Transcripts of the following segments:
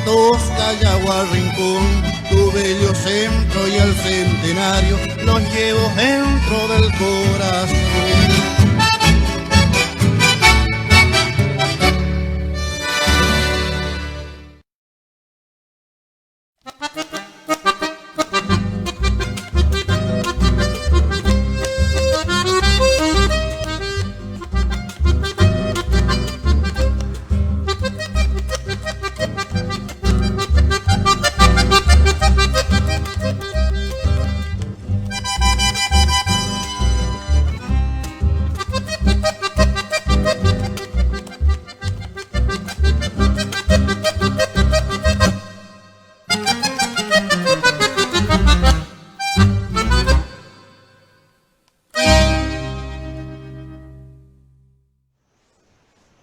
Tosca, Yagua, Rincón, tu bello centro y el centenario los llevo dentro del corazón.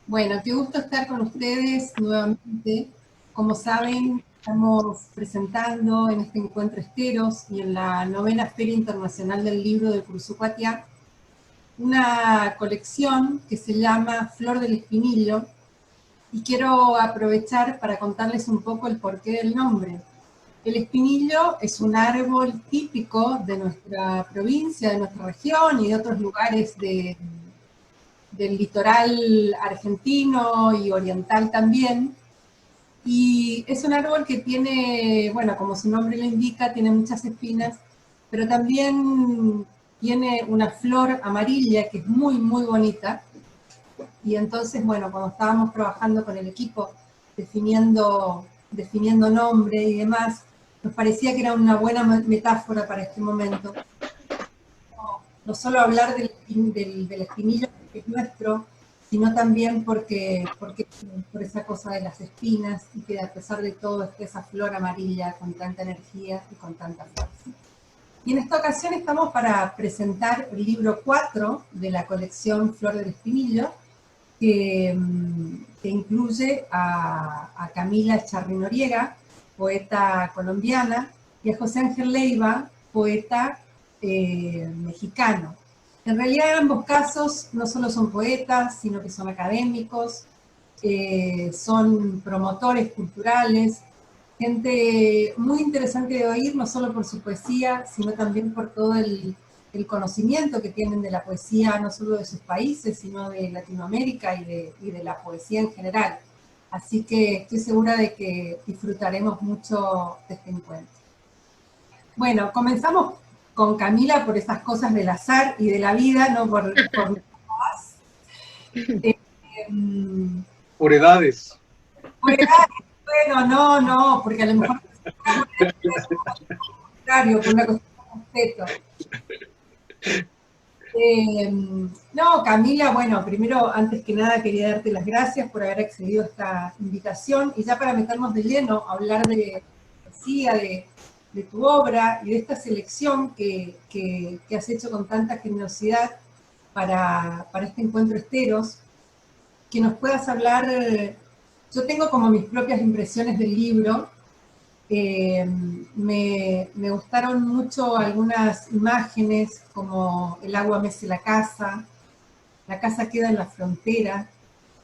Bueno, qué gusto estar con ustedes nuevamente. Como saben, estamos presentando en este encuentro Esteros y en la 9ª Feria Internacional del Libro de Cursucuatiá una colección que se llama Flor del Espinillo, y quiero aprovechar para contarles un poco el porqué del nombre. El espinillo es un árbol típico de nuestra provincia, de nuestra región y de otros lugares del litoral argentino y oriental también, y es un árbol que tiene, bueno, como su nombre lo indica, tiene muchas espinas, pero también tiene una flor amarilla que es muy, muy bonita. Y entonces, bueno, cuando estábamos trabajando con el equipo, definiendo nombre y demás, nos parecía que era una buena metáfora para este momento. No solo hablar del espinillo que es nuestro, sino también por esa cosa de las espinas, y que a pesar de todo es esa flor amarilla con tanta energía y con tanta fuerza. Y en esta ocasión estamos para presentar el libro 4 de la colección Flor del Espinillo, que incluye a Camila Charri Noriega, poeta colombiana, y a José Ángel Leiva, poeta mexicano. En realidad, en ambos casos, no solo son poetas, sino que son académicos, son promotores culturales, gente muy interesante de oír, no solo por su poesía, sino también por todo el conocimiento que tienen de la poesía, no solo de sus países, sino de Latinoamérica y de la poesía en general. Así que estoy segura de que disfrutaremos mucho de este encuentro. Bueno, comenzamos con Camila por esas cosas del azar y de la vida, no por más. Por edades. Por edades, bueno, no, porque a lo mejor por una cuestión de respeto. No, Camila, bueno, primero, antes que nada, quería darte las gracias por haber accedido a esta invitación, y ya para meternos de lleno, hablar de poesía, de tu obra y de esta selección que has hecho con tanta generosidad para este encuentro Esteros, que nos puedas hablar. Yo tengo como mis propias impresiones del libro. Me gustaron mucho algunas imágenes, como el agua mece la casa queda en la frontera,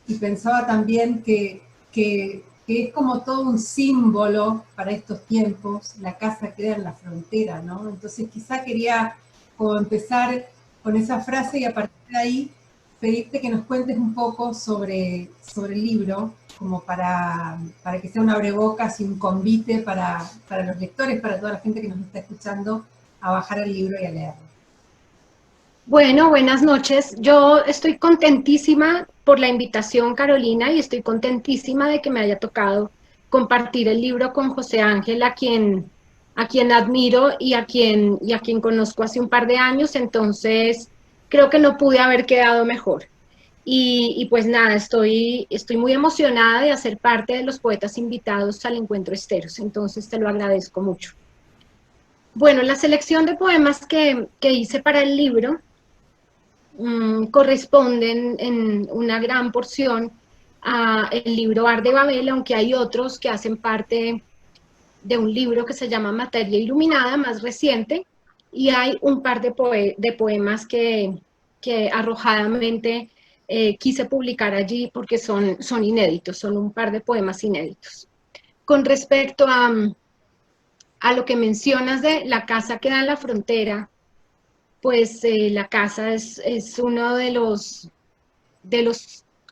y pensaba también que es como todo un símbolo para estos tiempos, la casa queda en la frontera, ¿no? Entonces quizá quería como empezar con esa frase, y a partir de ahí pedirte que nos cuentes un poco sobre el libro, como para que sea un abrebocas y un convite para los lectores, para toda la gente que nos está escuchando, a bajar el libro y a leerlo. Bueno, buenas noches. Yo estoy contentísima por la invitación, Carolina, y estoy contentísima de que me haya tocado compartir el libro con José Ángel, a quien admiro y a quien conozco hace un par de años. Entonces creo que no pude haber quedado mejor. Y pues nada, estoy muy emocionada de hacer parte de los poetas invitados al encuentro Esteros, entonces te lo agradezco mucho. Bueno, la selección de poemas que hice para el libro corresponden en una gran porción a el libro Ar de Babel, aunque hay otros que hacen parte de un libro que se llama Materia Iluminada, más reciente, y hay un par de poemas que arrojadamente quise publicar allí porque son inéditos, son un par de poemas inéditos. con respecto a lo que mencionas de la casa que da en la frontera, pues la casa es uno de los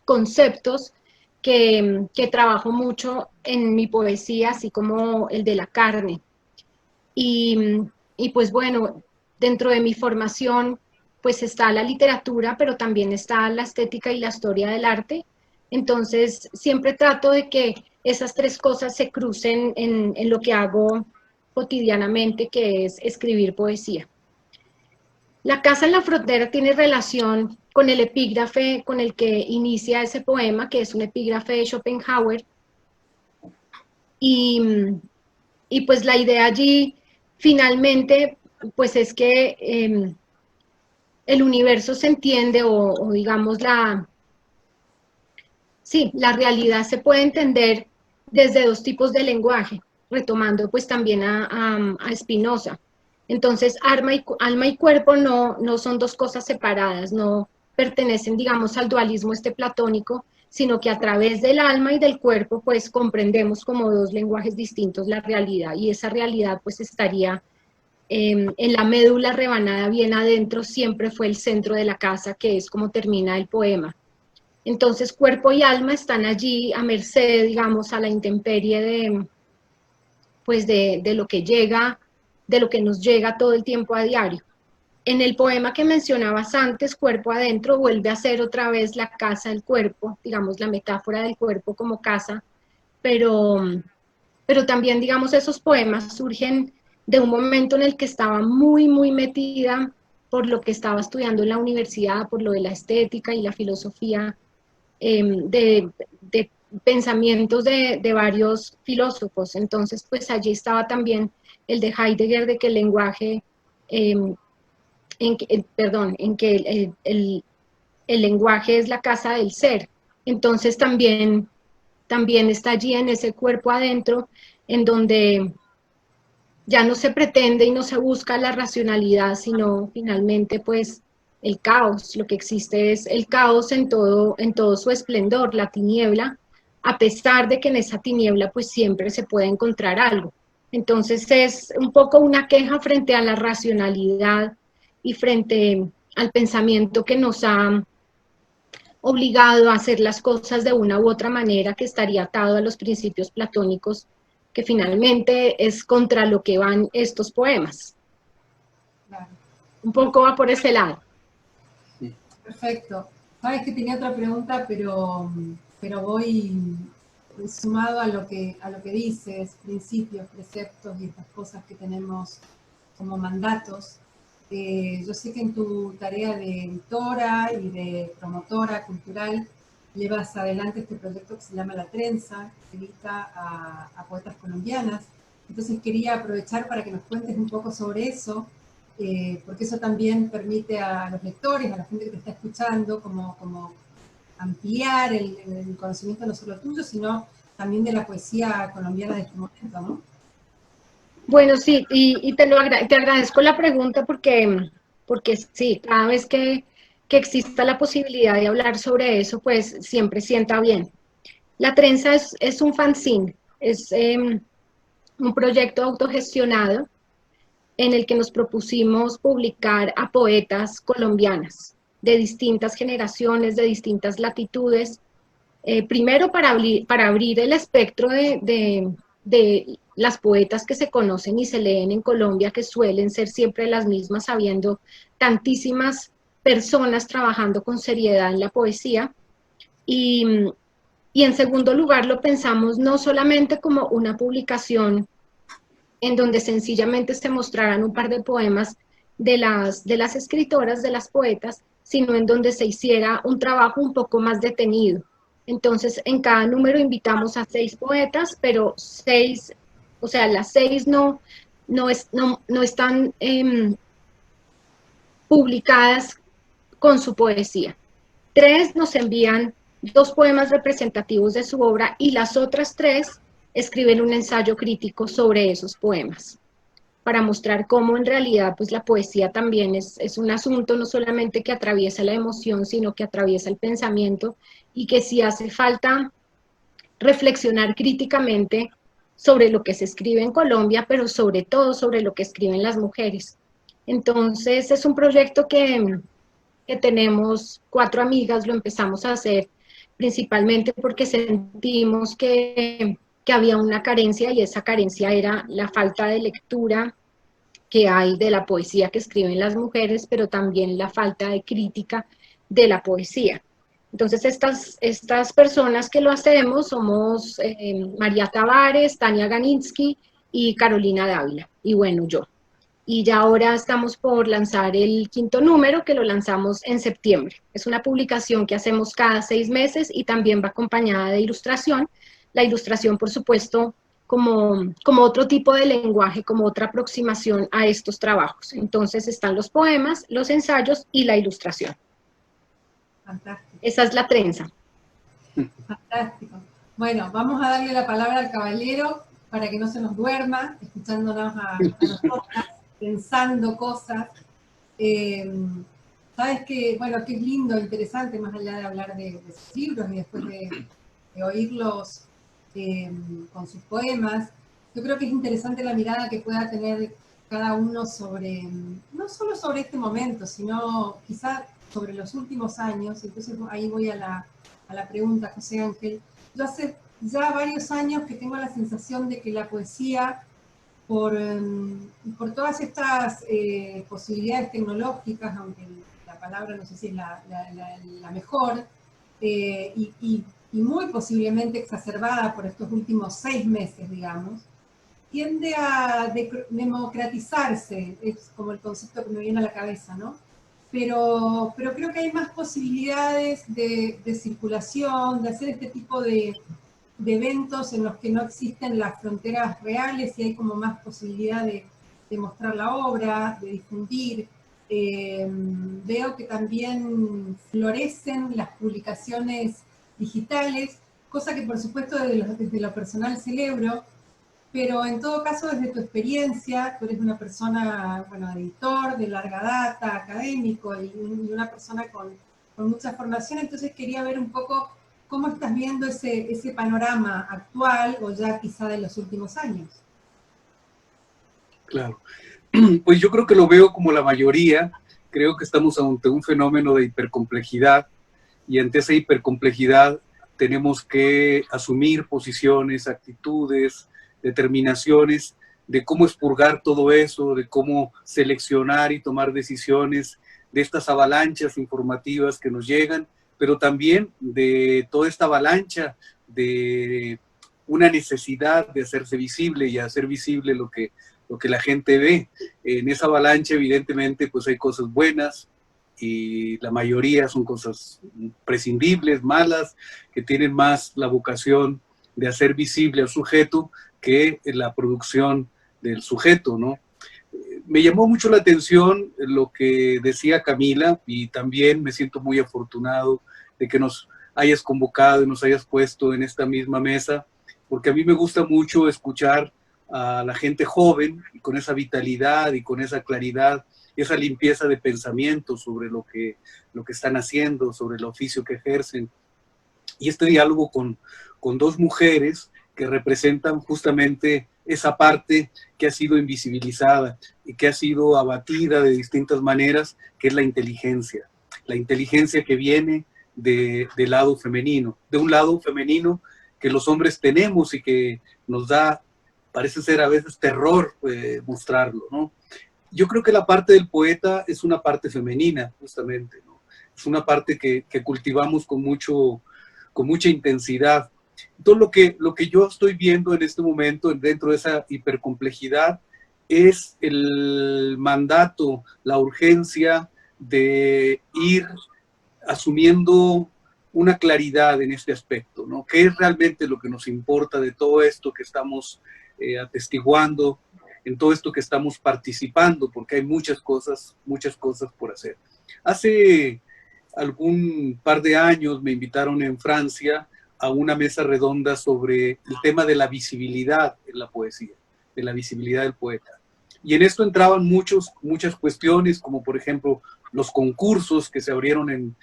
conceptos que trabajo mucho en mi poesía, así como el de la carne. Y pues bueno, dentro de mi formación, pues está la literatura, pero también está la estética y la historia del arte. Entonces, siempre trato de que esas tres cosas se crucen en lo que hago cotidianamente, que es escribir poesía. La casa en la frontera tiene relación con el epígrafe con el que inicia ese poema, que es un epígrafe de Schopenhauer. Y pues la idea allí, finalmente, pues es que el universo se entiende o digamos la realidad se puede entender desde dos tipos de lenguaje, retomando pues también a Spinoza. Entonces, alma y cuerpo no son dos cosas separadas, no pertenecen, digamos, al dualismo platónico, sino que a través del alma y del cuerpo, pues comprendemos como dos lenguajes distintos la realidad, y esa realidad pues estaría en la médula rebanada bien adentro, siempre fue el centro de la casa, que es como termina el poema. Entonces, cuerpo y alma están allí a merced, digamos, a la intemperie de lo que llega, de lo que nos llega todo el tiempo a diario. En el poema que mencionabas antes, Cuerpo Adentro, vuelve a ser otra vez la casa del cuerpo, digamos, la metáfora del cuerpo como casa, pero también, digamos, esos poemas surgen de un momento en el que estaba muy metida por lo que estaba estudiando en la universidad, por lo de la estética y la filosofía, de pensamientos de varios filósofos. Entonces, pues allí estaba también el de Heidegger, de que el lenguaje, en que el lenguaje es la casa del ser. Entonces también está allí en ese cuerpo adentro, en donde ya no se pretende y no se busca la racionalidad, sino finalmente pues el caos. Lo que existe es el caos en todo su esplendor, la tiniebla, a pesar de que en esa tiniebla pues siempre se puede encontrar algo. Entonces es un poco una queja frente a la racionalidad y frente al pensamiento que nos ha obligado a hacer las cosas de una u otra manera, que estaría atado a los principios platónicos, que finalmente es contra lo que van estos poemas. Claro. Un poco va por ese lado. Perfecto. Sabes que tenía otra pregunta, pero voy sumado a lo que dices, principios, preceptos y estas cosas que tenemos como mandatos. Yo sé que en tu tarea de editora y de promotora cultural llevas adelante este proyecto que se llama La Trenza, que invita a poetas colombianas. Entonces quería aprovechar para que nos cuentes un poco sobre eso, porque eso también permite a los lectores, a la gente que te está escuchando, como ampliar el conocimiento no solo tuyo, sino también de la poesía colombiana de este momento, ¿no? Bueno, sí, y te agradezco la pregunta porque sí, cada vez que exista la posibilidad de hablar sobre eso, pues siempre sienta bien. La Trenza es un fanzine, es un proyecto autogestionado en el que nos propusimos publicar a poetas colombianas de distintas generaciones, de distintas latitudes, primero para abrir el espectro de las poetas que se conocen y se leen en Colombia, que suelen ser siempre las mismas, habiendo tantísimas personas trabajando con seriedad en la poesía. Y en segundo lugar, lo pensamos no solamente como una publicación en donde sencillamente se mostraran un par de poemas de las escritoras, de las poetas, sino en donde se hiciera un trabajo un poco más detenido. Entonces, en cada número invitamos a 6 poetas, pero 6, o sea, las 6 no están publicadas con su poesía. 3 nos envían 2 poemas representativos de su obra y las otras 3 escriben un ensayo crítico sobre esos poemas, para mostrar cómo en realidad pues la poesía también es un asunto no solamente que atraviesa la emoción, sino que atraviesa el pensamiento, y que si hace falta reflexionar críticamente sobre lo que se escribe en Colombia, pero sobre todo sobre lo que escriben las mujeres. Entonces es un proyecto que tenemos 4 amigas, lo empezamos a hacer principalmente porque sentimos que había una carencia, y esa carencia era la falta de lectura que hay de la poesía que escriben las mujeres, pero también la falta de crítica de la poesía. Entonces, estas personas que lo hacemos somos María Tavares, Tania Ganinsky y Carolina Dávila, y bueno, yo. Y ya ahora estamos por lanzar el 5º número, que lo lanzamos en septiembre. Es una publicación que hacemos cada 6 meses y también va acompañada de ilustración. La ilustración, por supuesto, como otro tipo de lenguaje, como otra aproximación a estos trabajos. Entonces están los poemas, los ensayos y la ilustración. Fantástico. Esa es la trenza. Fantástico. Bueno, vamos a darle la palabra al caballero para que no se nos duerma, escuchándonos a nosotras, pensando cosas. Sabes que, bueno, que es lindo, interesante, más allá de hablar de sus libros y después de oírlos con sus poemas. Yo creo que es interesante la mirada que pueda tener cada uno sobre, no solo sobre este momento, sino quizás sobre los últimos años. Entonces ahí voy a la pregunta, José Ángel. Yo hace ya varios años que tengo la sensación de que la poesía, por todas estas posibilidades tecnológicas, aunque la palabra no sé si es la mejor, y muy posiblemente exacerbada por estos últimos 6 meses, digamos, tiende a democratizarse, es como el concepto que me viene a la cabeza, ¿no? Pero creo que hay más posibilidades de circulación, de hacer este tipo de eventos en los que no existen las fronteras reales y hay como más posibilidad de mostrar la obra, de difundir. Veo que también florecen las publicaciones digitales, cosa que por supuesto desde lo personal celebro, pero en todo caso desde tu experiencia, tú eres una persona, bueno, editor de larga data, académico y una persona con mucha formación, entonces quería ver un poco cómo estás viendo ese panorama actual o ya quizá de los últimos años. Claro. Pues yo creo que lo veo como la mayoría. Creo que estamos ante un fenómeno de hipercomplejidad y ante esa hipercomplejidad tenemos que asumir posiciones, actitudes, determinaciones de cómo expurgar todo eso, de cómo seleccionar y tomar decisiones de estas avalanchas informativas que nos llegan, pero también de toda esta avalancha de una necesidad de hacerse visible y hacer visible lo que la gente ve. En esa avalancha, evidentemente, pues hay cosas buenas y la mayoría son cosas prescindibles, malas, que tienen más la vocación de hacer visible al sujeto que la producción del sujeto, ¿no? Me llamó mucho la atención lo que decía Camila y también me siento muy afortunado de que nos hayas convocado y nos hayas puesto en esta misma mesa, porque a mí me gusta mucho escuchar a la gente joven y con esa vitalidad y con esa claridad, esa limpieza de pensamiento sobre lo que están haciendo, sobre el oficio que ejercen. Y este diálogo con 2 mujeres que representan justamente esa parte que ha sido invisibilizada y que ha sido abatida de distintas maneras, que es la inteligencia que viene del lado femenino, de un lado femenino que los hombres tenemos y que nos da, parece ser a veces terror mostrarlo, ¿no? Yo creo que la parte del poeta es una parte femenina, justamente, ¿no? Es una parte que cultivamos con mucha intensidad. Entonces, lo que yo estoy viendo en este momento, dentro de esa hipercomplejidad, es el mandato, la urgencia de ir asumiendo una claridad en este aspecto, ¿no? ¿Qué es realmente lo que nos importa de todo esto que estamos atestiguando, en todo esto que estamos participando? Porque hay muchas cosas por hacer. Hace algún par de años me invitaron en Francia a una mesa redonda sobre el tema de la visibilidad en la poesía, de la visibilidad del poeta. Y en esto entraban muchas cuestiones, como por ejemplo los concursos que se abrieron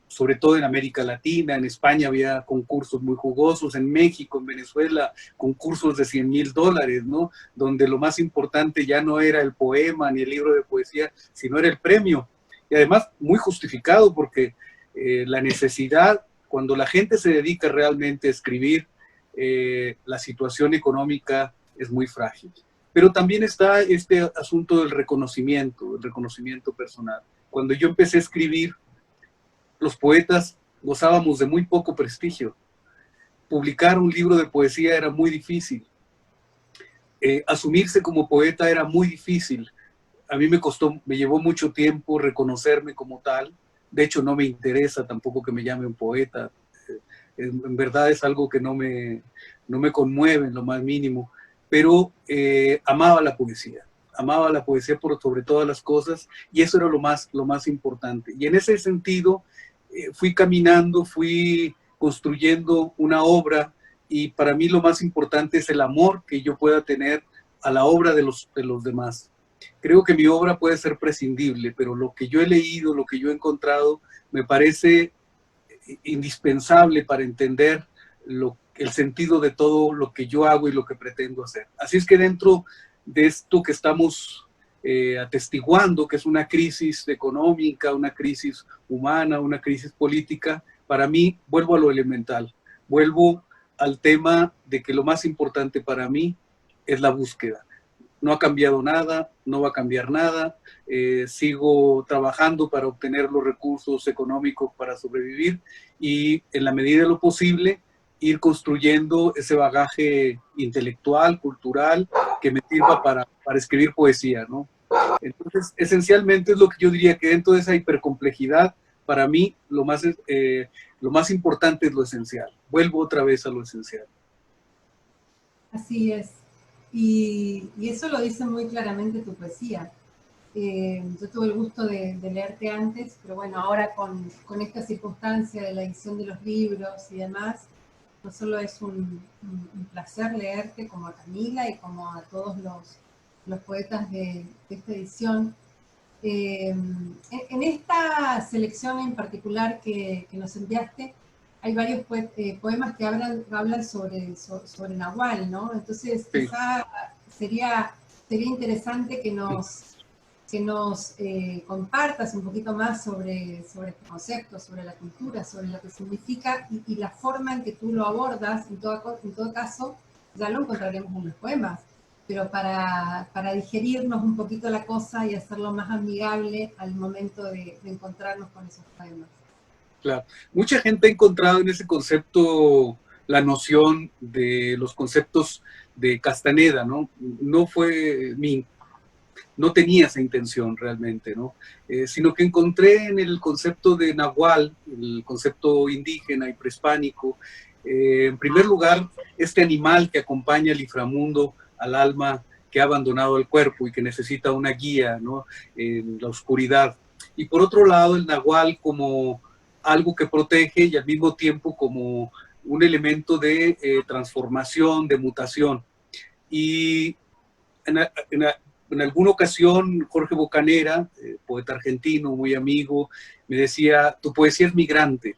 sobre todo en América Latina. En España había concursos muy jugosos, en México, en Venezuela, concursos de $100,000, ¿no? Donde lo más importante ya no era el poema ni el libro de poesía, sino era el premio. Y además muy justificado, porque la necesidad, cuando la gente se dedica realmente a escribir, la situación económica es muy frágil. Pero también está este asunto del reconocimiento, el reconocimiento personal. Cuando yo empecé a escribir, los poetas gozábamos de muy poco prestigio. Publicar un libro de poesía era muy difícil. Asumirse como poeta era muy difícil. A mí me llevó mucho tiempo reconocerme como tal. De hecho, no me interesa tampoco que me llame un poeta. En verdad es algo que no me conmueve en lo más mínimo. Pero amaba la poesía por sobre todas las cosas, y eso era lo más importante. Y en ese sentido fui caminando, fui construyendo una obra, y para mí lo más importante es el amor que yo pueda tener a la obra de los demás. Creo que mi obra puede ser prescindible, pero lo que yo he leído, lo que yo he encontrado, me parece indispensable para entender el sentido de todo lo que yo hago y lo que pretendo hacer. Así es que dentro de esto que estamos atestiguando, que es una crisis económica, una crisis humana, una crisis política, para mí vuelvo a lo elemental, vuelvo al tema de que lo más importante para mí es la búsqueda. No ha cambiado nada, no va a cambiar nada, sigo trabajando para obtener los recursos económicos para sobrevivir, y en la medida de lo posible ir construyendo ese bagaje intelectual, cultural, que me sirva para escribir poesía, ¿no? Entonces, esencialmente es lo que yo diría, que dentro de esa hipercomplejidad, para mí lo más importante es lo esencial. Vuelvo otra vez a lo esencial. Así es. Y eso lo dice muy claramente tu poesía. Yo tuve el gusto de leerte antes, pero bueno, ahora con esta circunstancia de la edición de los libros y demás, no solo es un placer leerte como a Camila y como a todos los poetas de esta edición. En esta selección en particular que nos enviaste, hay varios poemas que hablan sobre Nahual, ¿no? Entonces, sí, quizá sería interesante que nos compartas un poquito más sobre este concepto, sobre la cultura, sobre lo que significa y la forma en que tú lo abordas. En todo caso, ya lo encontraremos en los poemas, pero para digerirnos un poquito la cosa y hacerlo más amigable al momento de encontrarnos con esos poemas. Claro. Mucha gente ha encontrado en ese concepto la noción de los conceptos de Castaneda, ¿no? No tenía esa intención realmente, ¿no? Sino que encontré en el concepto de Nahual, el concepto indígena y prehispánico, en primer lugar, este animal que acompaña al inframundo, al alma que ha abandonado el cuerpo y que necesita una guía, ¿no? En la oscuridad. Y por otro lado, el Nahual como algo que protege y al mismo tiempo como un elemento de transformación, de mutación. Y en alguna ocasión, Jorge Bocanera, poeta argentino, muy amigo, me decía, tu poesía es migrante.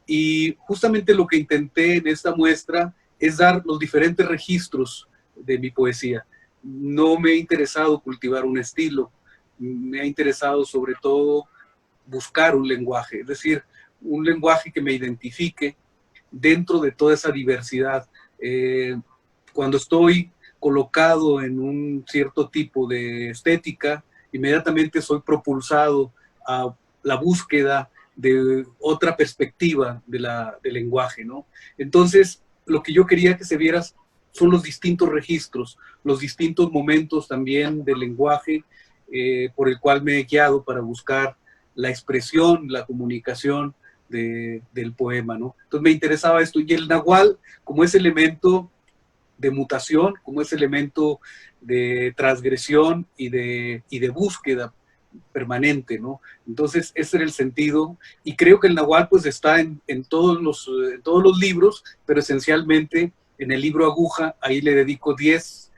Y justamente lo que intenté en esta muestra es dar los diferentes registros de mi poesía. No me ha interesado cultivar un estilo, me ha interesado sobre todo buscar un lenguaje, es decir, un lenguaje que me identifique dentro de toda esa diversidad. Cuando estoy colocado en un cierto tipo de estética, inmediatamente soy propulsado a la búsqueda de otra perspectiva del lenguaje, ¿no? Entonces, lo que yo quería que se viera son los distintos registros, los distintos momentos también del lenguaje por el cual me he guiado para buscar la expresión, la comunicación del poema, ¿no? Entonces me interesaba esto, y el Nahual como ese elemento de mutación, como ese elemento de transgresión y de búsqueda permanente, ¿no? Entonces ese era el sentido, y creo que el Nahual pues está en todos los libros, pero esencialmente en el libro Aguja, ahí le dedico 10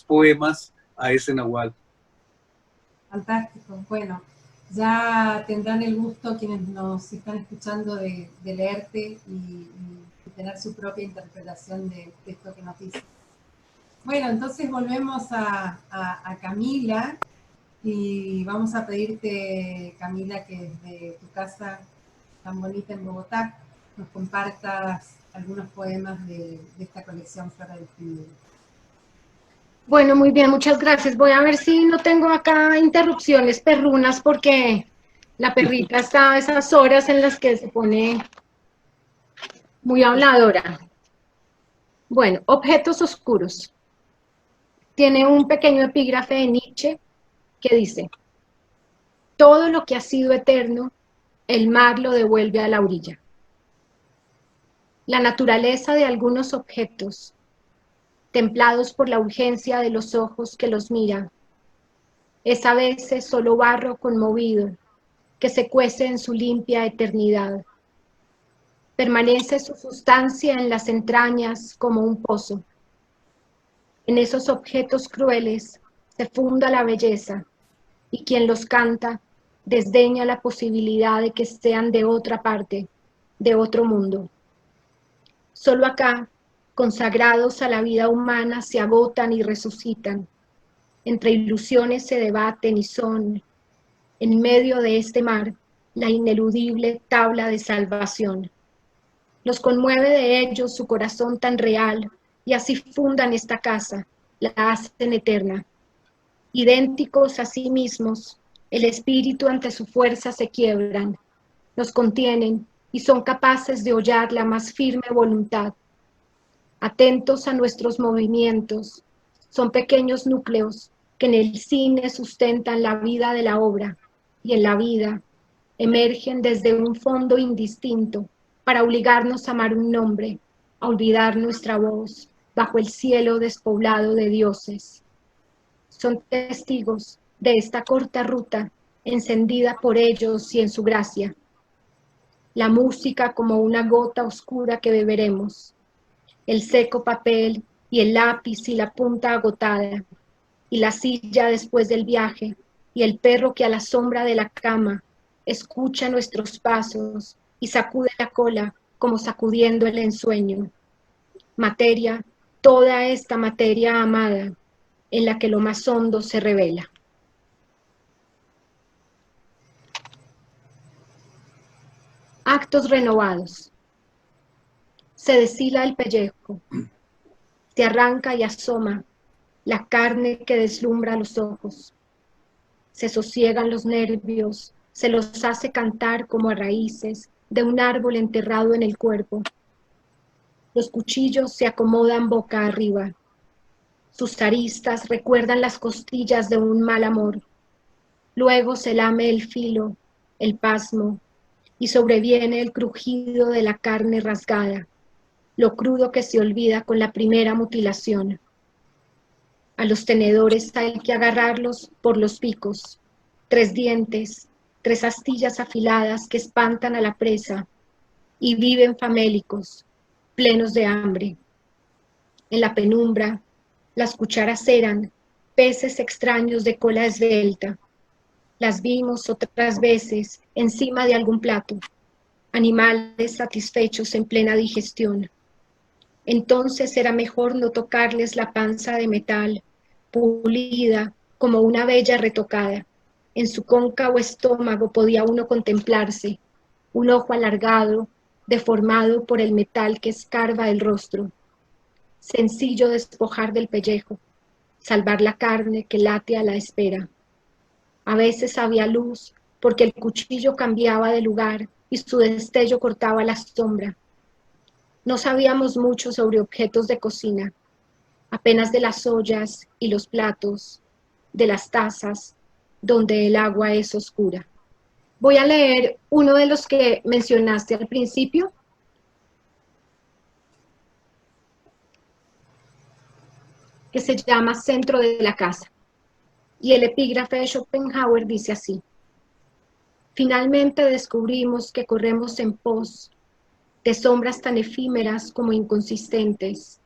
poemas a ese Nahual. Fantástico. Bueno, Ya tendrán el gusto quienes nos están escuchando de leerte y tener su propia interpretación de esto que nos dice. Bueno, entonces volvemos a Camila y vamos a pedirte, Camila, que desde tu casa tan bonita en Bogotá nos compartas algunos poemas de esta colección Flora del Espíritu. Bueno, muy bien, muchas gracias. Voy a ver si no tengo acá interrupciones perrunas porque la perrita está a esas horas en las que se pone muy habladora. Bueno, objetos oscuros. Tiene un pequeño epígrafe de Nietzsche que dice: todo lo que ha sido eterno, el mar lo devuelve a la orilla. La naturaleza de algunos objetos, templados por la urgencia de los ojos que los miran, es a veces solo barro conmovido que se cuece en su limpia eternidad. Permanece su sustancia en las entrañas como un pozo. En esos objetos crueles se funda la belleza, y quien los canta desdeña la posibilidad de que sean de otra parte, de otro mundo. Solo acá, consagrados a la vida humana, se agotan y resucitan. Entre ilusiones se debaten y son, en medio de este mar, la ineludible tabla de salvación. Los conmueve de ellos su corazón tan real, y así fundan esta casa, la hacen eterna. Idénticos a sí mismos, el espíritu ante su fuerza se quiebran, los contienen y son capaces de hollar la más firme voluntad. Atentos a nuestros movimientos, son pequeños núcleos que en el cine sustentan la vida de la obra, y en la vida emergen desde un fondo indistinto para obligarnos a amar un nombre, a olvidar nuestra voz bajo el cielo despoblado de dioses. Son testigos de esta corta ruta encendida por ellos y en su gracia. La música como una gota oscura que beberemos, el seco papel y el lápiz y la punta agotada, y la silla después del viaje, y el perro que a la sombra de la cama escucha nuestros pasos y sacude la cola como sacudiendo el ensueño. Materia, toda esta materia amada, en la que lo más hondo se revela. Actos renovados. Se deshila el pellejo, se arranca y asoma la carne que deslumbra los ojos. Se sosiegan los nervios, se los hace cantar como a raíces de un árbol enterrado en el cuerpo. Los cuchillos se acomodan boca arriba. Sus aristas recuerdan las costillas de un mal amor. Luego se lame el filo, el pasmo, y sobreviene el crujido de la carne rasgada, lo crudo que se olvida con la primera mutilación. A los tenedores hay que agarrarlos por los picos, 3 dientes, 3 astillas afiladas que espantan a la presa, y viven famélicos, plenos de hambre. En la penumbra, las cucharas eran peces extraños de cola esbelta. Las vimos otras veces encima de algún plato, animales satisfechos en plena digestión. Entonces era mejor no tocarles la panza de metal, pulida como una bella retocada. En su cóncavo estómago podía uno contemplarse, un ojo alargado, deformado por el metal que escarba el rostro. Sencillo despojar del pellejo, salvar la carne que late a la espera. A veces había luz, porque el cuchillo cambiaba de lugar y su destello cortaba la sombra. No sabíamos mucho sobre objetos de cocina, apenas de las ollas y los platos, de las tazas, donde el agua es oscura. Voy a leer uno de los que mencionaste al principio. Que se llama Centro de la Casa. Y el epígrafe de Schopenhauer dice así: finalmente descubrimos que corremos en pos de sombras tan efímeras como inconsistentes,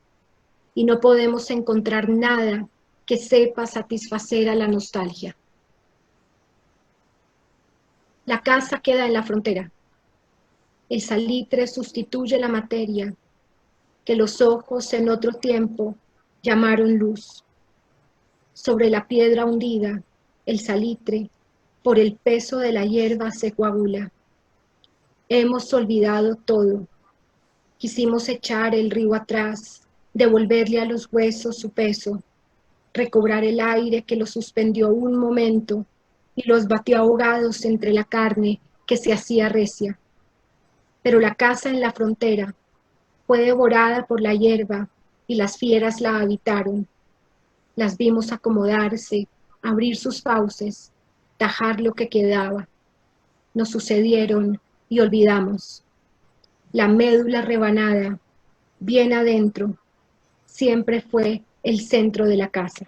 y no podemos encontrar nada que sepa satisfacer a la nostalgia. La casa queda en la frontera. El salitre sustituye la materia que los ojos en otro tiempo llamaron luz. Sobre la piedra hundida, el salitre, por el peso de la hierba, se coagula. Hemos olvidado todo. Quisimos echar el río atrás, devolverle a los huesos su peso, recobrar el aire que los suspendió un momento y los batió ahogados entre la carne que se hacía recia. Pero la casa en la frontera fue devorada por la hierba y las fieras la habitaron. Las vimos acomodarse, abrir sus fauces, tajar lo que quedaba. Nos sucedieron y olvidamos. La médula rebanada, bien adentro, siempre fue el centro de la casa.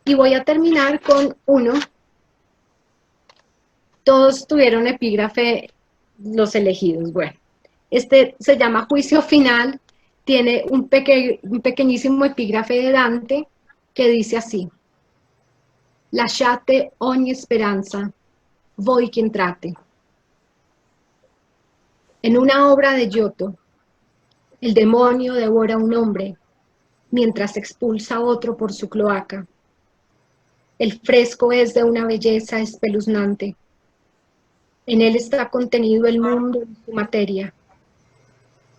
Y voy a terminar con uno. Todos tuvieron epígrafe, los elegidos. Bueno, este se llama Juicio Final, tiene un pequeñísimo epígrafe de Dante que dice así: lasciate ogni speranza, voi che entrate. En una obra de Giotto, el demonio devora a un hombre mientras expulsa a otro por su cloaca. El fresco es de una belleza espeluznante. En él está contenido el mundo y su materia.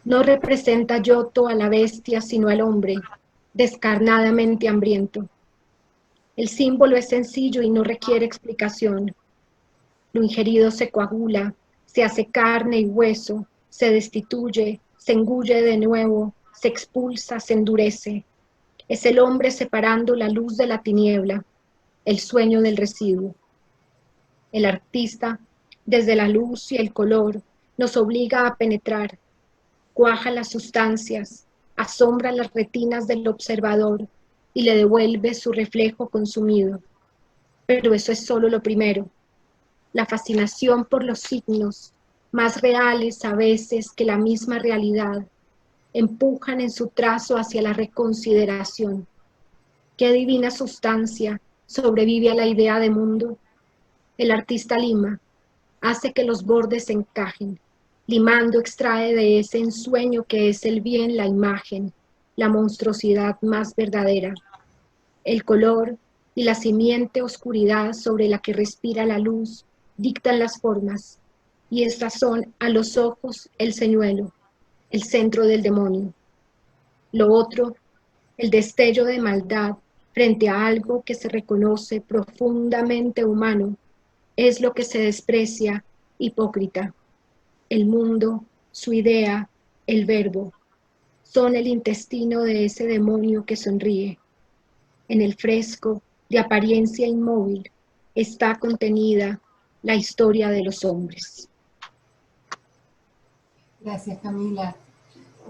No representa Giotto a la bestia, sino al hombre, descarnadamente hambriento. El símbolo es sencillo y no requiere explicación. Lo ingerido se coagula, se hace carne y hueso, se destituye, se engulle de nuevo, se expulsa, se endurece. Es el hombre separando la luz de la tiniebla, el sueño del residuo. El artista, desde la luz y el color, nos obliga a penetrar, cuaja las sustancias, asombra las retinas del observador y le devuelve su reflejo consumido. Pero eso es solo lo primero. La fascinación por los signos, más reales a veces que la misma realidad, empujan en su trazo hacia la reconsideración. ¿Qué divina sustancia sobrevive a la idea de mundo? El artista lima, hace que los bordes se encajen. Limando extrae de ese ensueño que es el bien la imagen, la monstruosidad más verdadera. El color y la simiente oscuridad sobre la que respira la luz dictan las formas, y estas son a los ojos el señuelo, el centro del demonio. Lo otro, el destello de maldad frente a algo que se reconoce profundamente humano, es lo que se desprecia hipócrita. El mundo, su idea, el verbo, son el intestino de ese demonio que sonríe. En el fresco, de apariencia inmóvil, está contenida la historia de los hombres. Gracias, Camila.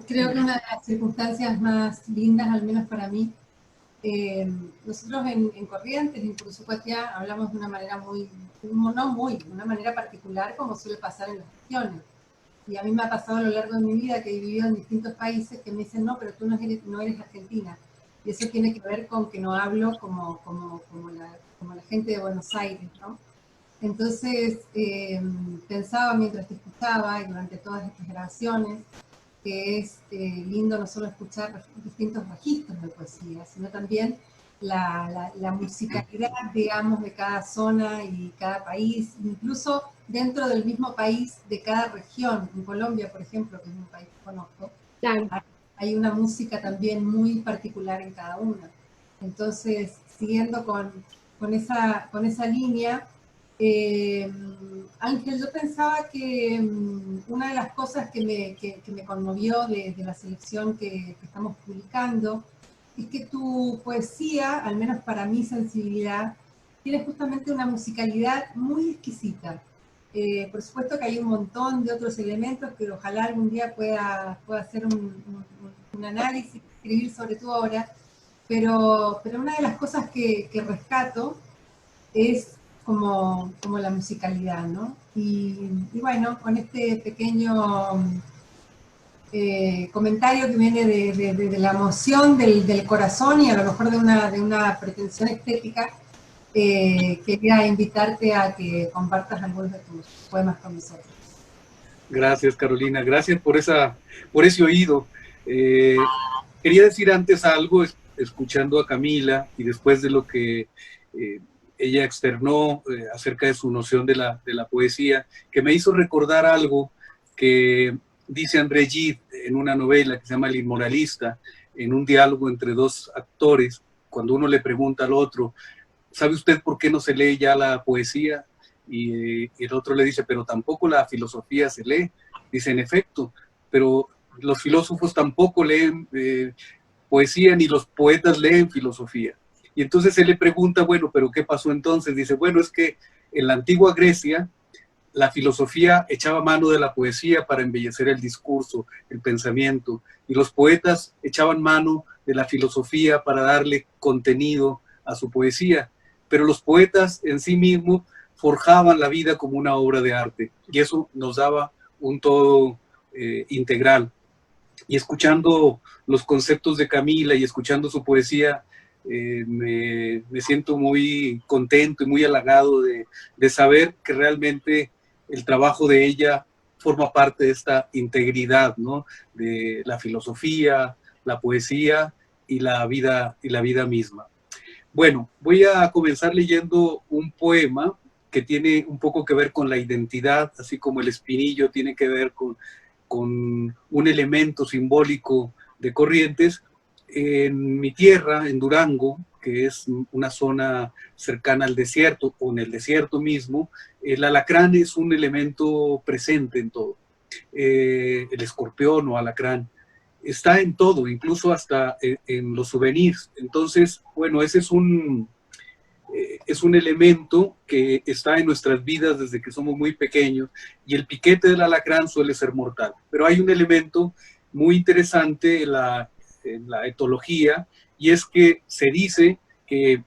Creo que una de las circunstancias más lindas, al menos para mí, nosotros en Corrientes, en Curuzúcuatía, hablamos de una manera una manera particular, como suele pasar en las regiones. Y a mí me ha pasado a lo largo de mi vida que he vivido en distintos países que me dicen, no, pero tú no eres argentina. Y eso tiene que ver con que no hablo como la gente de Buenos Aires, ¿no? Entonces, pensaba mientras te escuchaba y durante todas estas grabaciones, que es lindo no solo escuchar distintos registros de poesía, sino también la musicalidad, digamos, de cada zona y cada país, incluso dentro del mismo país, de cada región. En Colombia, por ejemplo, que es un país que conozco, Claro. hay una música también muy particular en cada una. Entonces, siguiendo con esa línea, Ángel, yo pensaba que una de las cosas que me conmovió de la selección que estamos publicando es que tu poesía, al menos para mi sensibilidad, tiene justamente una musicalidad muy exquisita. Por supuesto que hay un montón de otros elementos que ojalá algún día pueda hacer un análisis, escribir sobre tu obra, pero una de las cosas que rescato es como la musicalidad, ¿no? Y bueno, con este pequeño comentario que viene de la emoción del corazón y a lo mejor de una pretensión estética, quería invitarte a que compartas algunos de tus poemas con nosotros. Gracias, Carolina. Gracias por ese oído. Quería decir antes algo, escuchando a Camila y después de lo que ella externó acerca de su noción de la poesía, que me hizo recordar algo que dice André Gide en una novela que se llama El Inmoralista, en un diálogo entre dos actores, cuando uno le pregunta al otro, ¿sabe usted por qué no se lee ya la poesía? Y el otro le dice, pero tampoco la filosofía se lee. Dice, en efecto, pero los filósofos tampoco leen poesía, ni los poetas leen filosofía. Y entonces él le pregunta, bueno, pero ¿qué pasó entonces? Dice, bueno, es que en la antigua Grecia la filosofía echaba mano de la poesía para embellecer el discurso, el pensamiento, y los poetas echaban mano de la filosofía para darle contenido a su poesía. Pero los poetas en sí mismos forjaban la vida como una obra de arte, y eso nos daba un todo integral. Y escuchando los conceptos de Camila y escuchando su poesía, me siento muy contento y muy halagado de saber que realmente el trabajo de ella forma parte de esta integridad, ¿no? De la filosofía, la poesía y la vida misma. Bueno, voy a comenzar leyendo un poema que tiene un poco que ver con la identidad, así como el espinillo tiene que ver con un elemento simbólico de Corrientes. En mi tierra, en Durango, que es una zona cercana al desierto, o en el desierto mismo, el alacrán es un elemento presente en todo. El escorpión o alacrán está en todo, incluso hasta en los souvenirs. Entonces, bueno, ese es un elemento que está en nuestras vidas desde que somos muy pequeños, y el piquete del alacrán suele ser mortal. Pero hay un elemento muy interesante en la etología, y es que se dice que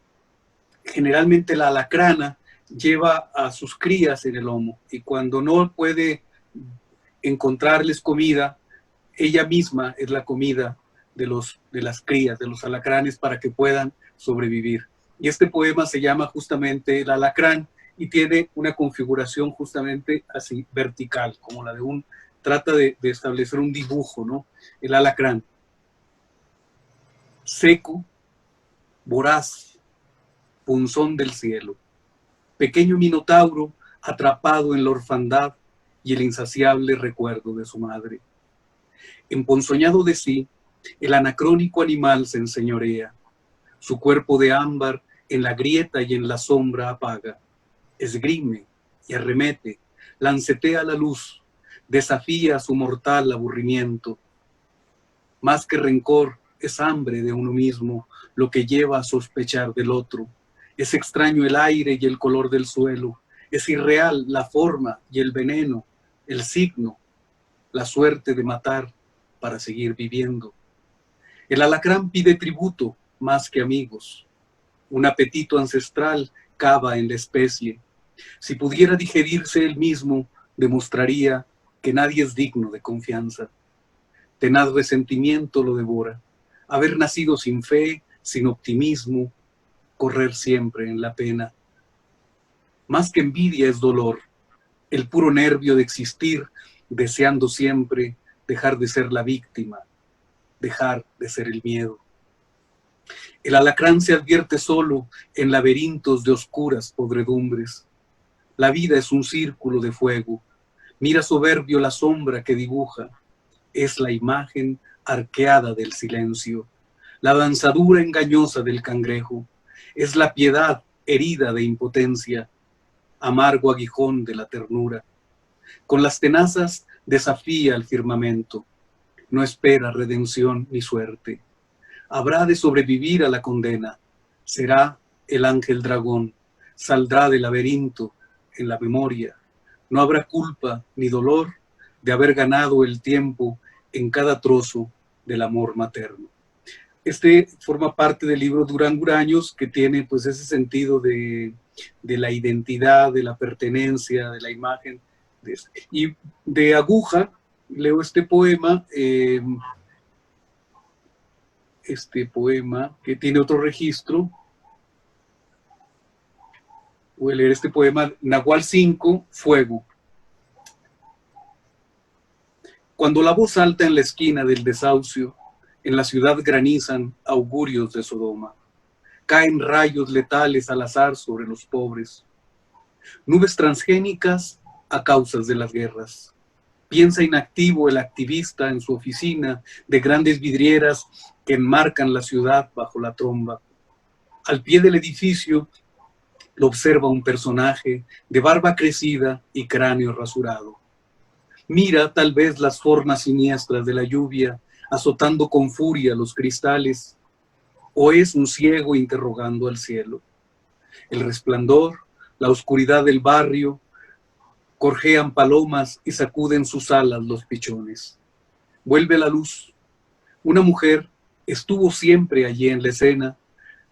generalmente la alacrana lleva a sus crías en el lomo, y cuando no puede encontrarles comida, ella misma es la comida de las crías, de los alacranes, para que puedan sobrevivir. Y este poema se llama justamente El alacrán, y tiene una configuración justamente así, vertical, como la de trata de establecer un dibujo, ¿no? El alacrán. Seco, voraz, punzón del cielo, pequeño minotauro atrapado en la orfandad y el insaciable recuerdo de su madre. Emponzoñado de sí, el anacrónico animal se enseñorea, su cuerpo de ámbar en la grieta y en la sombra apaga, esgrime y arremete, lancetea la luz, desafía su mortal aburrimiento. Más que rencor, es hambre de uno mismo lo que lleva a sospechar del otro. Es extraño el aire y el color del suelo, es irreal la forma y el veneno, el signo, la suerte de matar para seguir viviendo. El alacrán pide tributo más que amigos. Un apetito ancestral cava en la especie. Si pudiera digerirse él mismo, demostraría que nadie es digno de confianza. Tenaz resentimiento lo devora. Haber nacido sin fe, sin optimismo, correr siempre en la pena. Más que envidia es dolor, el puro nervio de existir, deseando siempre dejar de ser la víctima, dejar de ser el miedo. El alacrán se advierte solo en laberintos de oscuras podredumbres. La vida es un círculo de fuego. Mira soberbio la sombra que dibuja. Es la imagen arqueada del silencio, la danzadura engañosa del cangrejo. Es la piedad herida de impotencia, amargo aguijón de la ternura. Con las tenazas desafía al firmamento. No espera redención ni suerte. Habrá de sobrevivir a la condena. Será el ángel dragón. Saldrá del laberinto en la memoria. No habrá culpa ni dolor de haber ganado el tiempo en cada trozo del amor materno. Este forma parte del libro Duranguraños, que tiene pues ese sentido de la identidad, de la pertenencia, de la imagen. Y de Aguja leo este poema que tiene otro registro. Voy a leer este poema, Nahual 5, Fuego. Cuando la voz salta en la esquina del desahucio, en la ciudad granizan augurios de Sodoma. Caen rayos letales al azar sobre los pobres. Nubes transgénicas a causas de las guerras. Piensa inactivo el activista en su oficina de grandes vidrieras que enmarcan la ciudad bajo la tromba. Al pie del edificio lo observa un personaje de barba crecida y cráneo rasurado. Mira tal vez las formas siniestras de la lluvia azotando con furia los cristales, o es un ciego interrogando al cielo. El resplandor, la oscuridad del barrio, gorjean palomas y sacuden sus alas los pichones. Vuelve la luz. Una mujer estuvo siempre allí en la escena.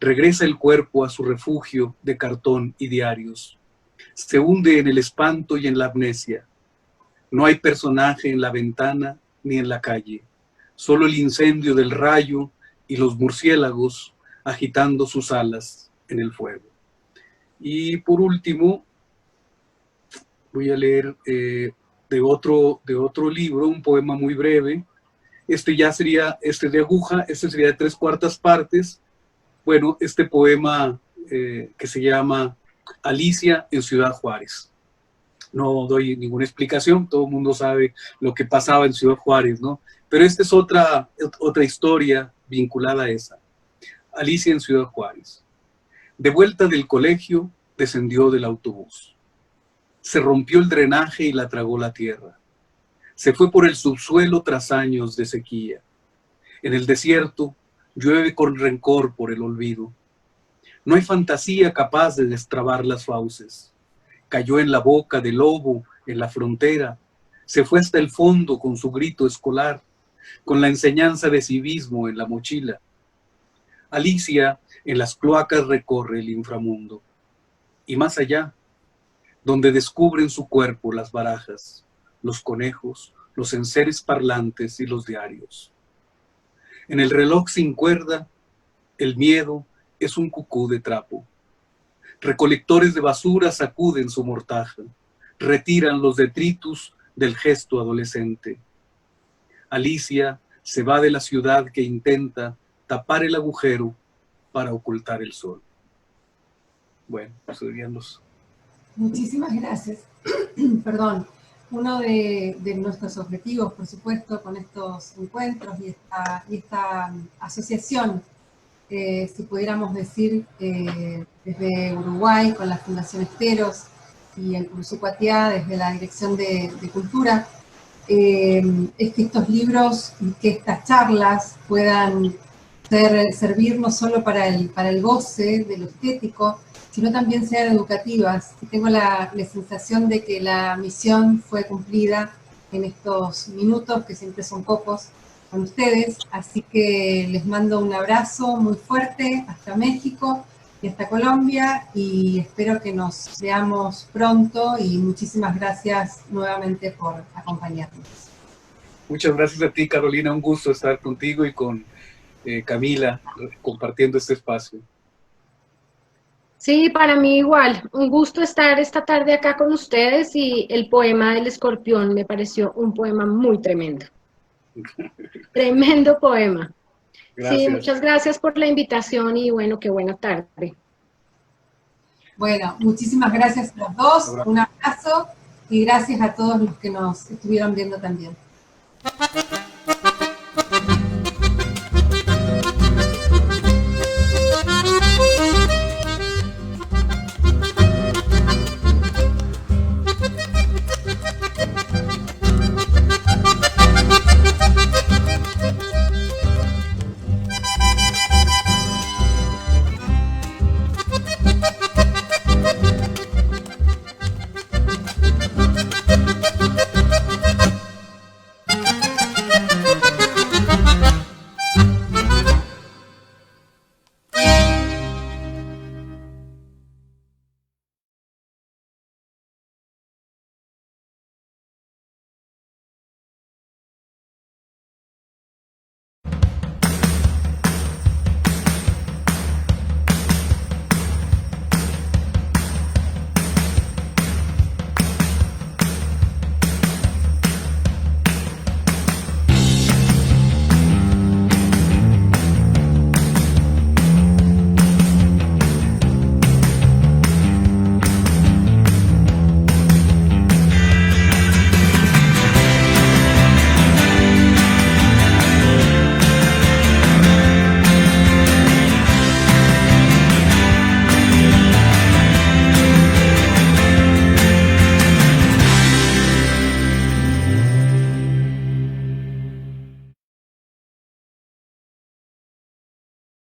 Regresa el cuerpo a su refugio de cartón y diarios. Se hunde en el espanto y en la amnesia. No hay personaje en la ventana ni en la calle. Solo el incendio del rayo y los murciélagos agitando sus alas en el fuego. Y por último, voy a leer de otro libro, un poema muy breve. Este ya sería, de Aguja, este sería de 3/4 partes. Bueno, este poema que se llama Alicia en Ciudad Juárez. No doy ninguna explicación, todo el mundo sabe lo que pasaba en Ciudad Juárez, ¿no? Pero esta es otra historia vinculada a esa. Alicia en Ciudad Juárez. De vuelta del colegio, descendió del autobús. Se rompió el drenaje y la tragó la tierra. Se fue por el subsuelo tras años de sequía. En el desierto, llueve con rencor por el olvido. No hay fantasía capaz de destrabar las fauces. Cayó en la boca del lobo, en la frontera. Se fue hasta el fondo con su grito escolar, con la enseñanza de civismo en la mochila. Alicia en las cloacas recorre el inframundo. Y más allá, donde descubren su cuerpo las barajas, los conejos, los enseres parlantes y los diarios. En el reloj sin cuerda, el miedo es un cucú de trapo. Recolectores de basura sacuden su mortaja, retiran los detritus del gesto adolescente. Alicia se va de la ciudad que intenta tapar el agujero para ocultar el sol. Bueno, eso serían los... Muchísimas gracias. Perdón. Uno de nuestros objetivos, por supuesto, con estos encuentros y esta asociación, si pudiéramos decir, desde Uruguay, con la Fundación Esteros y el Curuzucuatiá, desde la Dirección de Cultura, es que estos libros y que estas charlas puedan servir no solo para el goce de lo estético, sino también sean educativas. Y tengo la sensación de que la misión fue cumplida en estos minutos, que siempre son pocos, con ustedes. Así que les mando un abrazo muy fuerte hasta México y hasta Colombia, y espero que nos veamos pronto, y muchísimas gracias nuevamente por acompañarnos. Muchas gracias a ti, Carolina. Un gusto estar contigo y con Camila compartiendo este espacio. Sí, para mí igual. Un gusto estar esta tarde acá con ustedes, y el poema del escorpión me pareció un poema muy tremendo. Tremendo poema. Gracias. Sí, muchas gracias por la invitación y bueno, qué buena tarde. Bueno, muchísimas gracias a los dos, un abrazo y gracias a todos los que nos estuvieron viendo también.